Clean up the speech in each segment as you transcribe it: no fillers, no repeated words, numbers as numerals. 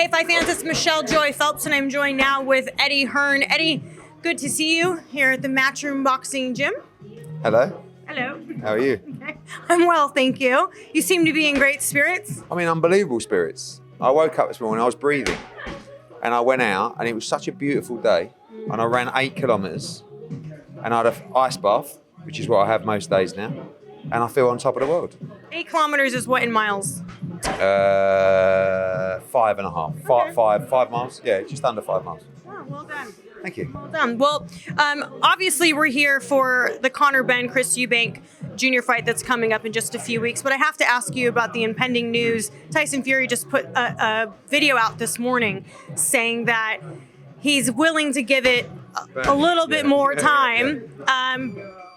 Hey, Five fans, it's Michelle Joy Phelps, and I'm joined now with Eddie Hearn. Eddie, good to see you here at the Matchroom Boxing Gym. Hello. Hello. How are you? I'm well, thank you. You seem to be in great spirits. I'm in unbelievable spirits. I woke up this morning, I was breathing, and I went out, and it was such a beautiful day, and I ran 8 kilometres, and I had an ice bath, which is what I have most days now, and I feel on top of the world. 8 kilometers is what in miles? 5.5. Five miles? Yeah, just under 5 miles. Oh, well done. Thank you. Well done. Well, obviously we're here for the Conor Benn Chris Eubank Jr. fight that's coming up in just a few weeks, but I have to ask you about the impending news. Tyson Fury just put a video out this morning saying that he's willing to give it a little bit more time,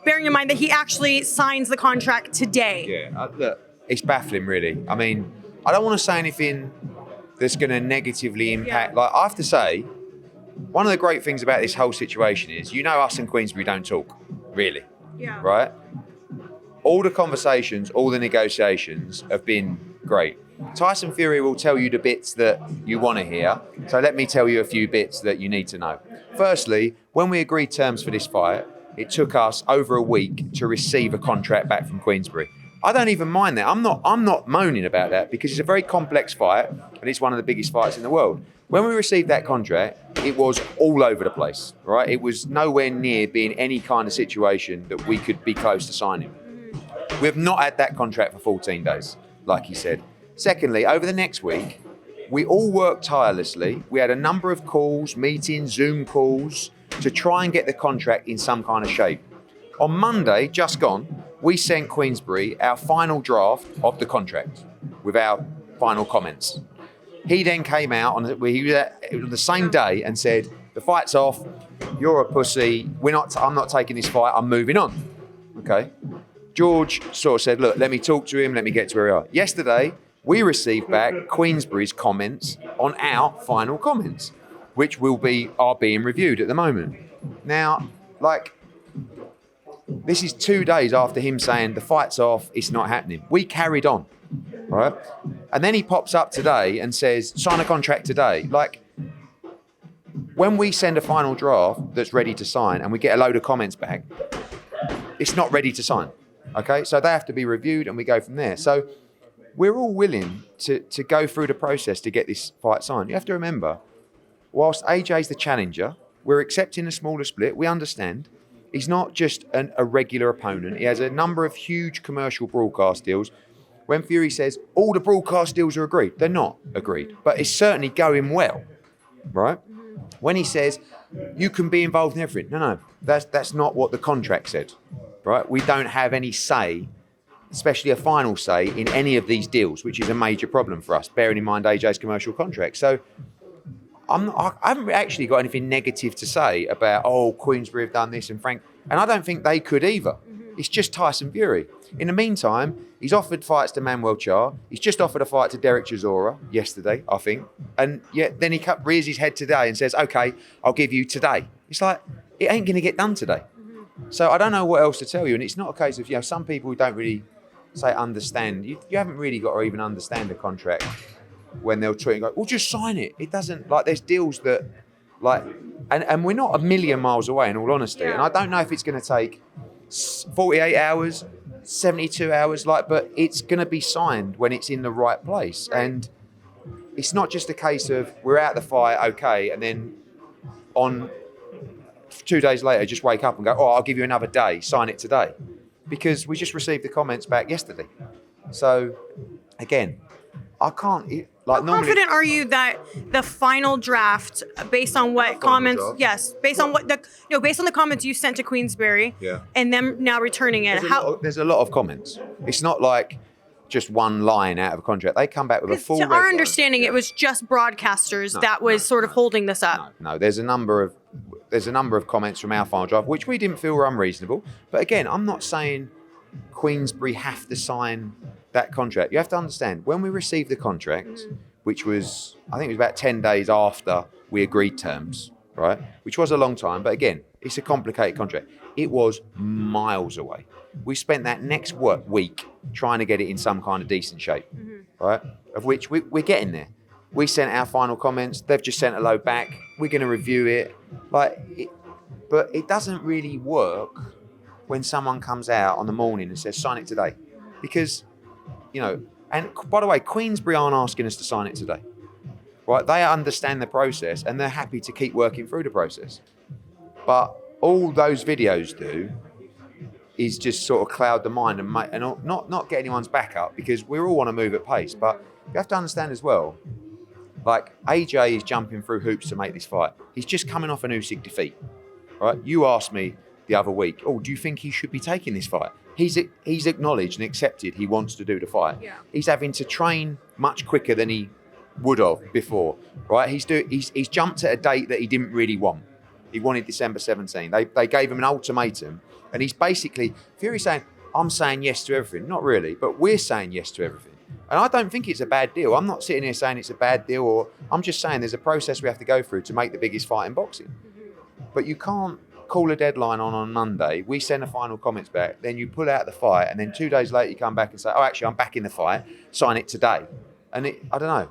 bearing in mind that he actually signs the contract today. Yeah, look, it's baffling, really. I mean, I don't want to say anything that's going to negatively impact. Like, I have to say, one of the great things about this whole situation is, you know, us in Queensbury don't talk, really. Yeah. Right? All the conversations, all the negotiations have been great. Tyson Fury will tell you the bits that you want to hear. So let me tell you a few bits that you need to know. Firstly, when we agreed terms for this fight, it took us over a week to receive a contract back from Queensbury. I don't even mind that. I'm not moaning about that because it's a very complex fight and it's one of the biggest fights in the world. When we received that contract, it was all over the place, right? It was nowhere near being any kind of situation that we could be close to signing. We have not had that contract for 14 days, like he said. Secondly, over the next week, we all worked tirelessly. We had a number of calls, meetings, Zoom calls to try and get the contract in some kind of shape. On Monday, just gone, we sent Queensbury our final draft of the contract with our final comments. He then came out on the same day and said, "The fight's off. You're a pussy. I'm not taking this fight. I'm moving on." Okay. George sort of said, "Look, let me talk to him. Let me get to where we are." Yesterday, we received back Queensbury's comments on our final comments, which are being reviewed at the moment. Now, this is 2 days after him saying the fight's off, it's not happening. We carried on, right? And then he pops up today and says, sign a contract today. Like, when we send a final draft that's ready to sign and we get a load of comments back, it's not ready to sign, okay? So they have to be reviewed and we go from there. So we're all willing to go through the process to get this fight signed. You have to remember, whilst AJ's the challenger, we're accepting a smaller split, we understand. He's not just a regular opponent. He has a number of huge commercial broadcast deals. When Fury says all the broadcast deals are agreed, they're not agreed, but it's certainly going well, right? When he says you can be involved in everything, no, that's not what the contract said, right? We don't have any say, especially a final say, in any of these deals, which is a major problem for us, bearing in mind AJ's commercial contract. So I haven't actually got anything negative to say about, Queensbury have done this and Frank, and I don't think they could either. It's just Tyson Fury. In the meantime, he's offered fights to Manuel Char. He's just offered a fight to Derek Chisora yesterday, I think. And yet then he rears his head today and says, okay, I'll give you today. It's like, it ain't going to get done today. So I don't know what else to tell you. And it's not a case of, some people who don't really say understand. You haven't really got to even understand the contract when they'll try and go, well, just sign it. It doesn't, there's deals that, and we're not a million miles away in all honesty. And I don't know if it's going to take 48 hours, 72 hours, but it's going to be signed when it's in the right place. And it's not just a case of we're out the fight, okay, and then on 2 days later, just wake up and go, I'll give you another day, sign it today. Because we just received the comments back yesterday. So, again, I can't... How confident are you that the final draft, based on what comments? Draft? Yes, based on based on the comments you sent to Queensbury, and them now returning it. There's a lot of comments. It's not like just one line out of a contract. They come back with a full. To our understanding, it was just broadcasters that was sort of holding this up. No, there's a number of comments from our final draft which we didn't feel were unreasonable. But again, I'm not saying Queensbury have to sign that contract. You have to understand, when we received the contract, which was, I think it was about 10 days after we agreed terms, right? Which was a long time, but again, it's a complicated contract. It was miles away. We spent that next week trying to get it in some kind of decent shape, right? Of which we're getting there. We sent our final comments. They've just sent a load back. We're going to review it. But it doesn't really work when someone comes out on the morning and says, sign it today. Because, and by the way, Queensberry aren't asking us to sign it today. Right? They understand the process and they're happy to keep working through the process. But all those videos do is just sort of cloud the mind and not get anyone's back up, because we all want to move at pace. But you have to understand as well, like AJ is jumping through hoops to make this fight. He's just coming off an Usyk defeat, right? You asked me the other week, do you think he should be taking this fight? He's acknowledged and accepted he wants to do the fight. Yeah. He's having to train much quicker than he would have before, right? He's jumped at a date that he didn't really want. He wanted December 17. They gave him an ultimatum, and he's basically, Fury's saying, I'm saying yes to everything. Not really, but we're saying yes to everything. And I don't think it's a bad deal. I'm not sitting here saying it's a bad deal, or I'm just saying there's a process we have to go through to make the biggest fight in boxing. But you can't call a deadline on Monday, we send the final comments back, then you pull out the fight, and then 2 days later you come back and say, actually, I'm back in the fight, sign it today. And I don't know.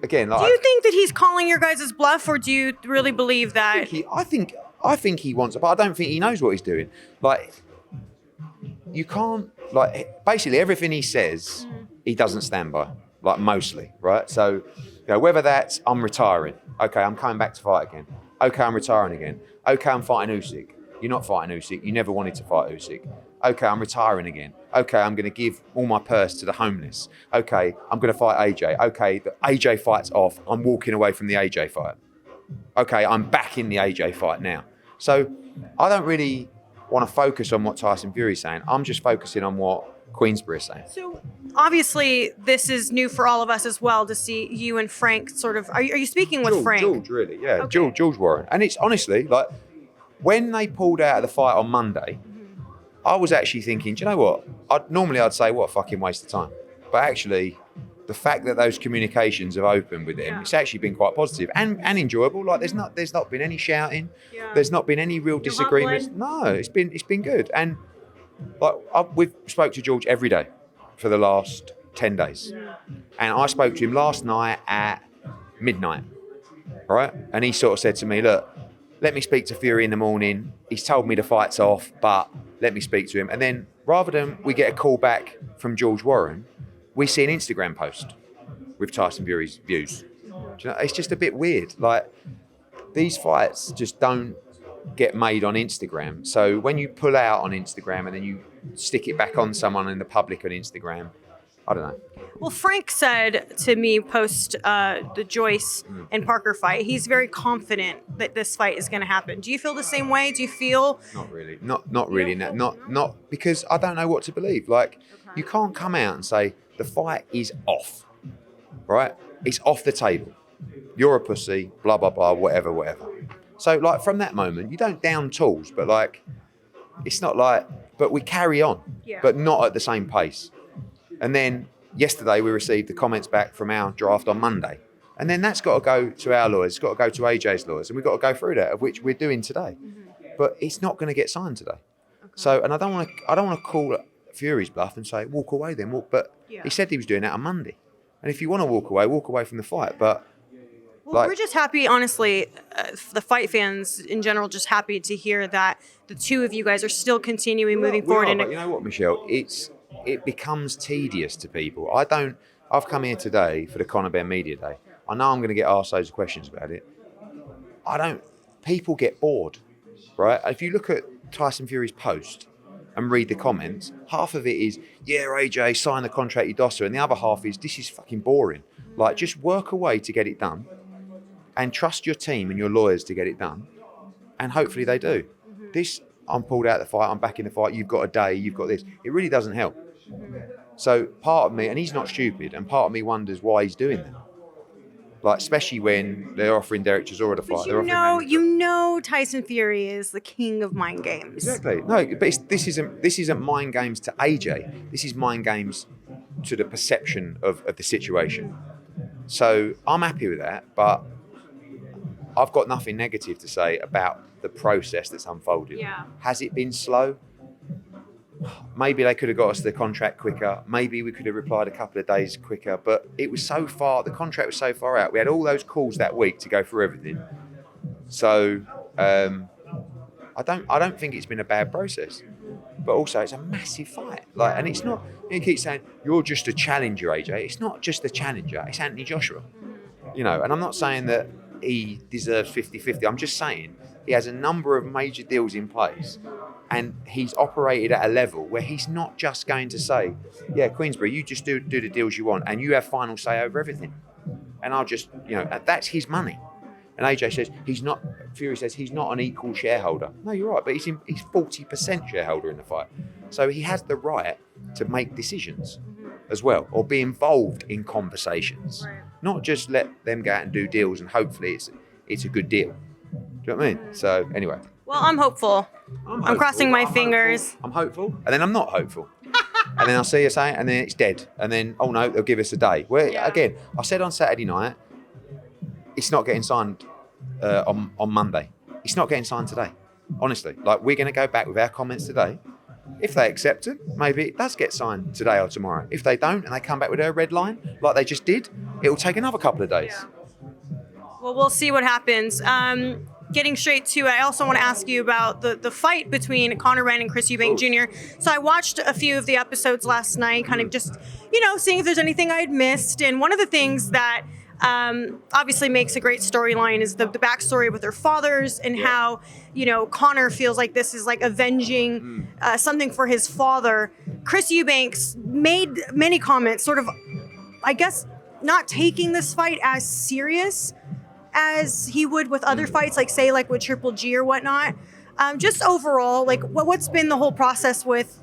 Again, like, do you think that he's calling your guys' bluff, or do you really believe that? I think he wants it, but I don't think he knows what he's doing. Like, you can't, like, basically everything he says, he doesn't stand by, like, mostly, right? So, whether that's, I'm retiring. Okay, I'm coming back to fight again. Okay, I'm retiring again. Okay, I'm fighting Usyk. You're not fighting Usyk. You never wanted to fight Usyk. Okay, I'm retiring again. Okay, I'm going to give all my purse to the homeless. Okay, I'm going to fight AJ. Okay, the AJ fight's off. I'm walking away from the AJ fight. Okay, I'm back in the AJ fight now. So I don't really want to focus on what Tyson Fury's saying. I'm just focusing on what Queensberry is saying. So obviously this is new for all of us as well, to see you and Frank sort of, are you speaking with Frank? George, really, yeah. Okay. George Warren. And it's honestly, like, when they pulled out of the fight on Monday, I was actually thinking, do you know what? I'd say, what a fucking waste of time. But actually, the fact that those communications have opened with him, it's actually been quite positive and enjoyable. Like, there's not been any shouting. Yeah. There's not been any real disagreements. No, it's been good. And like, we've spoke to George every day for the last 10 days. And I spoke to him last night at midnight, right? And he sort of said to me, look, let me speak to Fury in the morning. He's told me the fight's off, but let me speak to him. And then rather than we get a call back from George Warren, we see an Instagram post with Tyson Fury's views. It's just a bit weird. Like, these fights just don't get made on Instagram. So when you pull out on Instagram and then you stick it back on someone in the public on Instagram, I don't know. Well, Frank said to me post the Joyce and Parker fight, he's very confident that this fight is going to happen. Do you feel the same way? Do you feel? Not really. Not really. Not because I don't know what to believe. Like, you can't come out and say the fight is off, right? It's off the table. You're a pussy, blah, blah, blah, whatever. So, like, from that moment, you don't down tools, but, like, it's not like, but we carry on, but not at the same pace. And then yesterday we received the comments back from our draft on Monday. And then that's got to go to our lawyers, it's got to go to AJ's lawyers, and we've got to go through that, of which we're doing today. But it's not going to get signed today. Okay. So, and I don't want to call Fury's bluff and say, walk away then. But he said he was doing that on Monday. And if you want to walk away from the fight. But we're just happy, honestly, the fight fans in general, just happy to hear that the two of you guys are still continuing moving forward. But you know what, Michelle? It becomes tedious to people. I've come here today for the Conor Ben Media Day. I know I'm going to get asked loads of questions about it. People get bored, right? If you look at Tyson Fury's post and read the comments, half of it is, yeah, AJ, sign the contract, you dosser, and the other half is, this is fucking boring. Like, just work away to get it done and trust your team and your lawyers to get it done, and hopefully they do. This, I'm pulled out of the fight, I'm back in the fight, you've got a day, you've got this. It really doesn't help. So part of me, and he's not stupid, and part of me wonders why he's doing that. Like, especially when they're offering Derek Chisora the fight. You know Tyson Fury is the king of mind games. Exactly. No, but this isn't mind games to AJ. This is mind games to the perception of the situation. So I'm happy with that, but I've got nothing negative to say about the process that's unfolded. Yeah. Has it been slow? maybe they could have got us the contract quicker. Maybe we could have replied a couple of days quicker. But it was so far, the contract was so far out. We had all those calls that week to go through everything. So I don't think it's been a bad process. But also, it's a massive fight. And it's not. You keep saying you're just a challenger, AJ. It's not just a challenger. It's Anthony Joshua. And I'm not saying that he deserves 50-50. I'm just saying he has a number of major deals in place, and he's operated at a level where he's not just going to say, "Yeah, Queensberry, you just do the deals you want, and you have final say over everything." And I'll just, that's his money. And AJ says Fury says he's not an equal shareholder. No, you're right, but he's 40% shareholder in the fight. So he has the right to make decisions as well, or be involved in conversations. Right. Not just let them go out and do deals and hopefully it's a good deal. Do you know what I mean? So anyway. Well, I'm hopeful. I'm crossing my fingers. I'm hopeful, and then I'm not hopeful. And then I'll see you say, and then it's dead. And then, oh no, they'll give us a day. Again, I said on Saturday night, it's not getting signed on Monday. It's not getting signed today. Honestly, we're going to go back with our comments today. If they accept it, maybe it does get signed today or tomorrow. If they don't and they come back with a red line like they just did, it will take another couple of days. Yeah. Well, we'll see what happens. Getting straight to it, I also want to ask you about the fight between Conor Benn and Chris Eubank Jr. So I watched a few of the episodes last night, kind of just, seeing if there's anything I had missed. And one of the things that obviously makes a great storyline is the backstory with their fathers and how, Conor feels like this is like avenging something for his father. Chris Eubanks made many comments, sort of, I guess, not taking this fight as serious as he would with other fights, like with Triple G or whatnot. Just overall, what's been the whole process with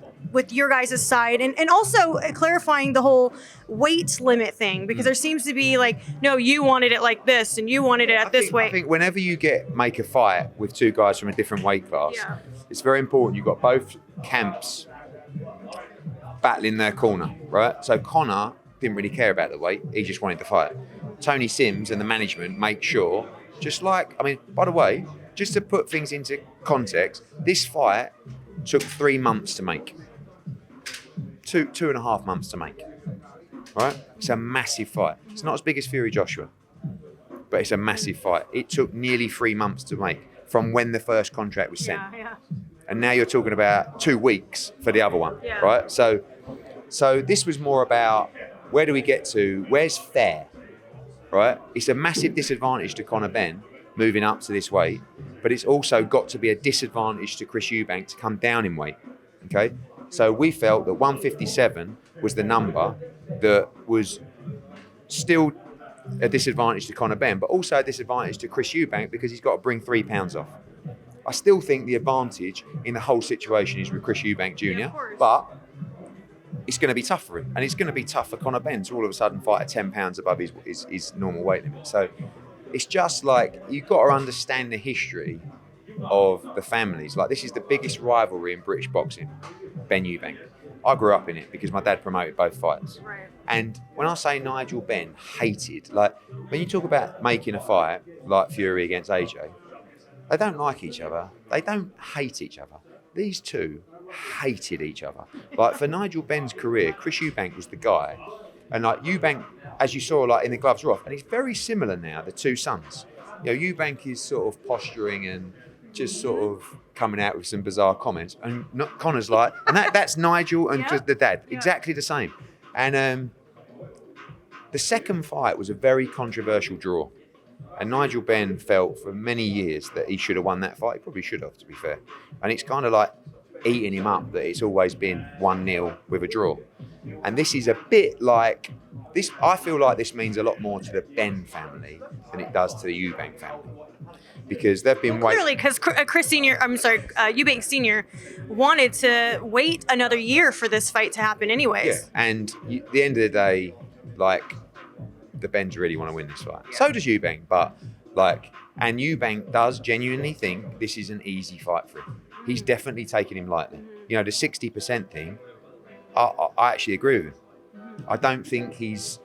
your guys' side, and also clarifying the whole weight limit thing, because there seems to be no, you wanted it like this and you wanted it at this weight. I think whenever you make a fight with two guys from a different weight class, it's very important you've got both camps battling their corner, right? So Conor didn't really care about the weight, he just wanted to fight. Tony Sims and the management make sure, by the way, just to put things into context, this fight took 3 months to make. 2.5 months to make. Right? It's a massive fight. It's not as big as Fury Joshua, but it's a massive fight. It took nearly 3 months to make from when the first contract was sent. Yeah. And now you're talking about 2 weeks for the other one, right? So this was more about where do we get to? Where's fair? Right? It's a massive disadvantage to Conor Benn moving up to this weight, but it's also got to be a disadvantage to Chris Eubank to come down in weight. Okay? So we felt that 157 was the number that was still a disadvantage to Conor Benn, but also a disadvantage to Chris Eubank because he's got to bring 3 pounds off. I still think the advantage in the whole situation is with Chris Eubank Jr., but it's going to be tough for him, and it's going to be tough for Conor Benn to all of a sudden fight at 10 pounds above his normal weight limit. So it's just you've got to understand the history of the families. This is the biggest rivalry in British boxing, Benn Eubank. I grew up in it because my dad promoted both fights. Right. And when I say Nigel Benn hated, when you talk about making a fight like Fury against AJ, they don't like each other. They don't hate each other. These two hated each other. For Nigel Benn's career, Chris Eubank was the guy. And Eubank, as you saw, in the gloves are off. And it's very similar now, the two sons. Eubank is sort of posturing and just sort of coming out with some bizarre comments. And Conor's and that's Nigel and just the dad. Yeah. Exactly the same. And the second fight was a very controversial draw. And Nigel Benn felt for many years that he should have won that fight. He probably should have, to be fair. And it's kind of eating him up that it's always been 1-0 with a draw. And this is a bit this. I feel like this means a lot more to the Benn family than it does to the Eubank family, because they've been waiting. Clearly, because Eubank Senior wanted to wait another year for this fight to happen, anyways. Yeah, and at the end of the day, the Benns really want to win this fight. Yeah. So does Eubank, but and Eubank does genuinely think this is an easy fight for him. He's definitely taking him lightly. The 60% thing, I actually agree with him. I don't think he's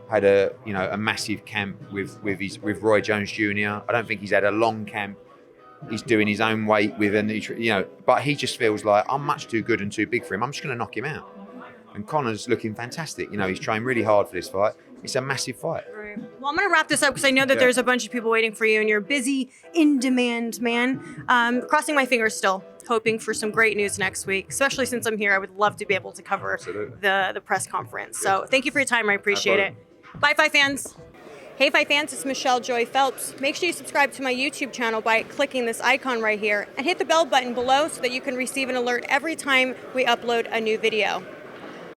had a massive camp with Roy Jones Jr. I don't think he's had a long camp He's doing his own weight with but he just feels like I'm much too good and too big for him. I'm just going to knock him out. And Conor's looking fantastic. He's trained really hard for this fight. It's a massive fight. Right. Well, I'm going to wrap this up because I know that there's a bunch of people waiting for you and you're a busy, in-demand man. Crossing my fingers still, hoping for some great news next week, especially since I'm here. I would love to be able to cover the press conference. So thank you for your time. I appreciate it. Bye, Fight fans. Hey, Fight fans, it's Michelle Joy Phelps. Make sure you subscribe to my YouTube channel by clicking this icon right here and hit the bell button below so that you can receive an alert every time we upload a new video.